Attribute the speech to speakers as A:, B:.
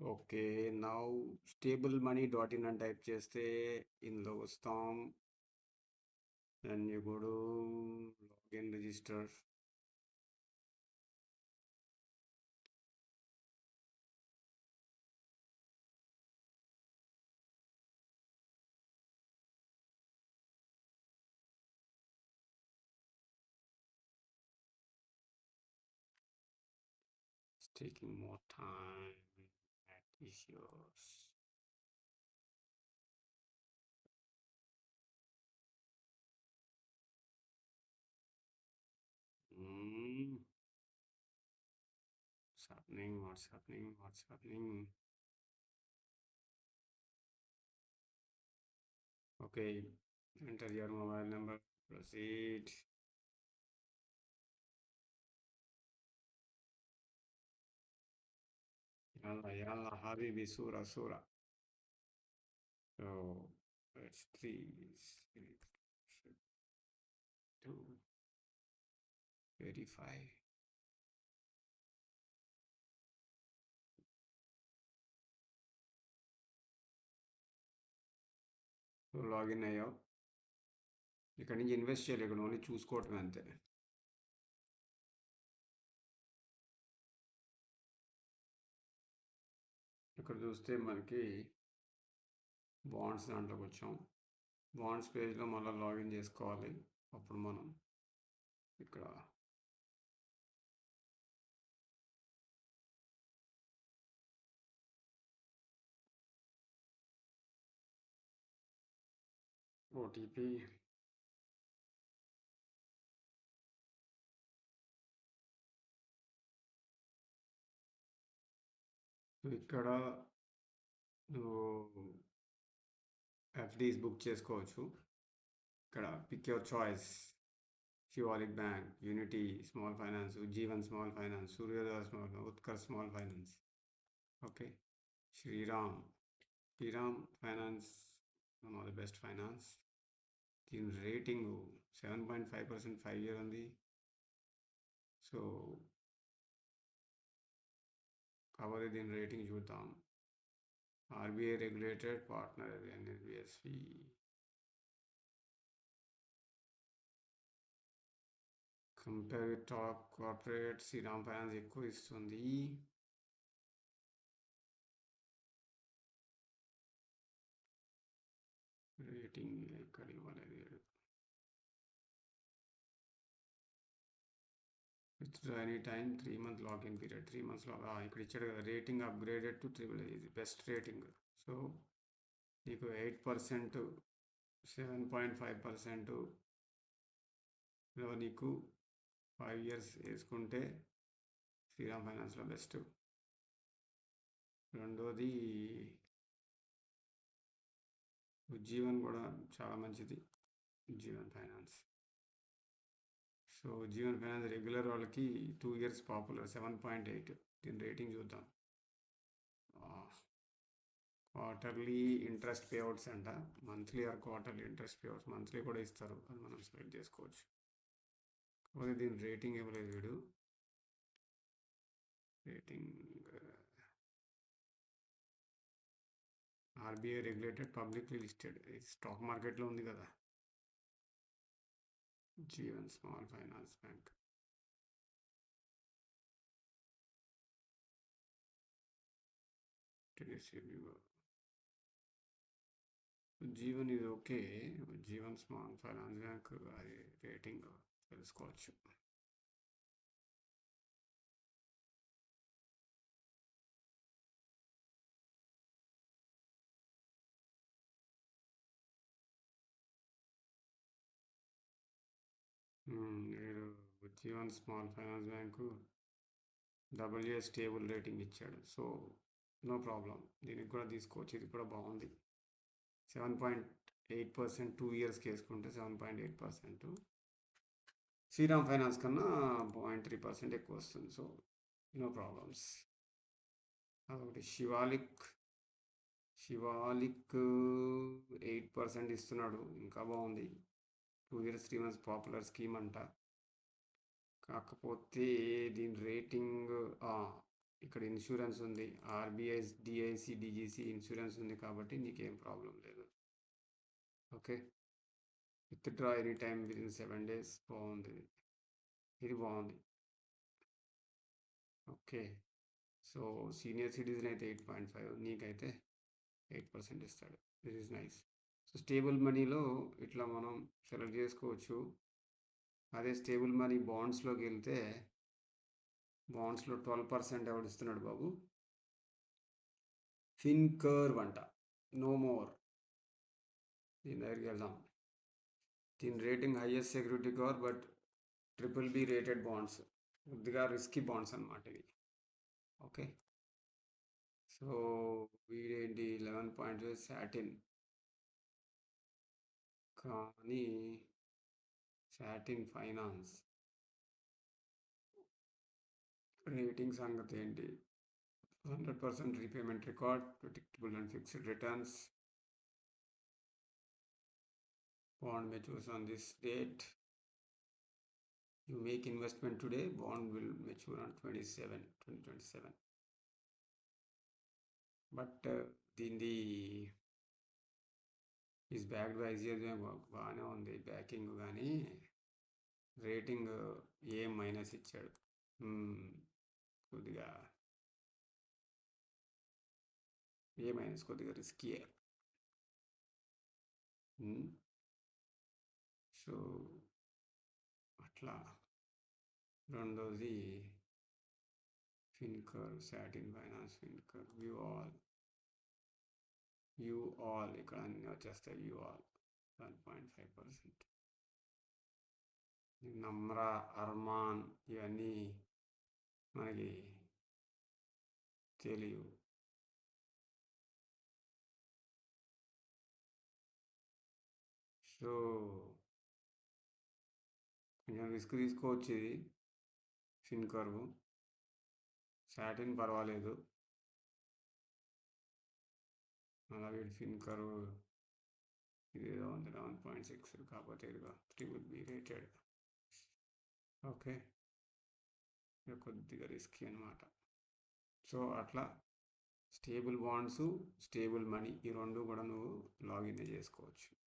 A: Okay. Now stable మనీ.in అని type చేస్తే ఇందులో వస్తాం. Then you go to login register. It's taking more time. That is yours. What's happening? What's happening? What's happening? Okay, enter your mobile number. Proceed. Yalla, yalla, habibi, sura, sura. So, it's 2, verify. So login అయ్యావు. ఇక్కడ నుంచి invest చేయలేదు, ఇక్కడ only చూసుకోవటం అంతే. ఇక్కడ చూస్తే మనకి బాండ్స్ దాంట్లోకి వచ్చాం. బాండ్స్ పేజ్లో మళ్ళీ లాగిన్ చేసుకోవాలి. అప్పుడు మనం ఇక్కడ ఓటీపీ ఇక్కడ నువ్వు ఎఫ్డీస్ బుక్ చేసుకోవచ్చు. ఇక్కడ pick your choice. Shivalik bank, unity small finance, Jeevan small finance, Suryoday small, Utkarsh small finance. Okay, Shriram finance, one of the best finance. దీని రేటింగ్ 7.5% 5 year ఉంది. సో కాబట్టి దీని రేటింగ్ చూద్దాం. RBI regulated partner NSBSC. Compare with top corporate, Shriram finance ఎక్కువ ఇస్తుంది. Rating ఎక్కడ ఇవ్వలేదు. Withdraw any time, 3 month lock in period. 3 months ఇక్కడ ఇచ్చాడు కదా, రేటింగ్ అప్గ్రేడెడ్ టు ట్రిపుల్. ఇది బెస్ట్ రేటింగ్. సో నీకు 8%, 7.5% నీకు 5 years వేసుకుంటే శ్రీరామ్ ఫైనాన్స్లో బెస్ట్. రెండోది ఉజ్జీవన్ కూడా చాలా మంచిది. Ujjivan finance. So Jeevan finance regular వాళ్ళకి 2 years పాపులర్, 7.8. దీని రేటింగ్ చూద్దాం. క్వార్టర్లీ ఇంట్రెస్ట్ పేఅవుట్స్ అంట. Monthly or quarterly interest payouts. Monthly కూడా ఇస్తారు, అది మనం సెలెక్ట్ చేసుకోవచ్చు. కాకపోతే దీని రేటింగ్ ఇవ్వలేదు వీడు. Rating RBI regulated, publicly listed, stock మార్కెట్లో ఉంది కదా. Jeevan small finance bank. Jeevan ఇది okay. Jeevan small finance bank అది రేటింగ్ తెలుసుకోవచ్చు. మీరు Jeevan small finance bank AA stable rating ఇచ్చాడు. సో నో ప్రాబ్లం, దీనికి కూడా తీసుకోవచ్చు. ఇది కూడా బాగుంది. 7.8%, 2 yearsకి వేసుకుంటే 7.8%. శ్రీరామ్ ఫైనాన్స్ కన్నా 0.3% ఎక్కువ వస్తుంది. So no problems. అదొకటి. శివాలిక్ 8% ఇస్తున్నాడు, ఇంకా బాగుంది. 2 years 3 months పాపులర్ స్కీమ్ అంట. కాకపోతే దీని రేటింగ్ ఇక్కడ ఇన్సూరెన్స్ ఉంది, ఆర్బీఐ డిఐసి డిజిసి ఇన్సూరెన్స్ ఉంది కాబట్టి నీకేం ప్రాబ్లం లేదు. Okay, withdraw any time within 7 days. బాగుంది, ఇది బాగుంది. ఓకే, సో సీనియర్ సిటిజన్ అయితే 8.5, నీకైతే 8% ఇస్తాడు. This is nice. So stable మనీలో ఇట్లా మనం సెలెక్ట్ చేసుకోవచ్చు. అదే స్టేబుల్ మనీ బాండ్స్లోకి వెళ్తే బాండ్స్లో 12% ఎవడు ఇస్తున్నాడు బాబు? ఫిన్కర్వ్ అంట, నో మోర్. దీని దగ్గరికి వెళ్దాం. దీని rating highest security cover, but BBB rated bonds, కొద్దిగా రిస్కీ బాండ్స్ అన్నమాట ఇవి. ఓకే, సో వీడేంటి 11.5 సాటిన్, కానీ సాటిన్ ఫైనాన్స్ రేటింగ్ సంగతి ఏంటి? 100% repayment record, predictable and fixed returns. Bond matures on this date. You make investment today, bond will mature on 2027. But దీనిది is backed by ICICI, బాగానే ఉంది backing, కానీ rating A- ఇచ్చాడు. కొద్దిగా A- కొద్దిగా రిస్కీయే. So అట్లా. రెండోది ఫిన్కర్, సాటిన్ ఫైనాన్స్, ఫిన్కర్, యూ ఆల్ ఇక్కడ అన్నీ వచ్చేస్తాయి. You all 1.5%. నమ్రా, అర్మాన్ ఇవన్నీ మనకి తెలియవు. సో కొంచెం రిస్క్ తీసుకోవచ్చు ఇది. ఫిన్కర్వ్, సాటిన్ పర్వాలేదు. అలాగే ఫిన్కర్వ్ ఇదేదో ఉంది 11.6, కాకపోతే ఇదిగా BBB రేటెడ్. ఓకే, ఇది కొద్దిగా రిస్కీ అనమాట. సో అట్లా స్టేబుల్ బాండ్స్, స్టేబుల్ మనీ, ఈ రెండు కూడా నువ్వు లాగిన్ చేసుకోవచ్చు.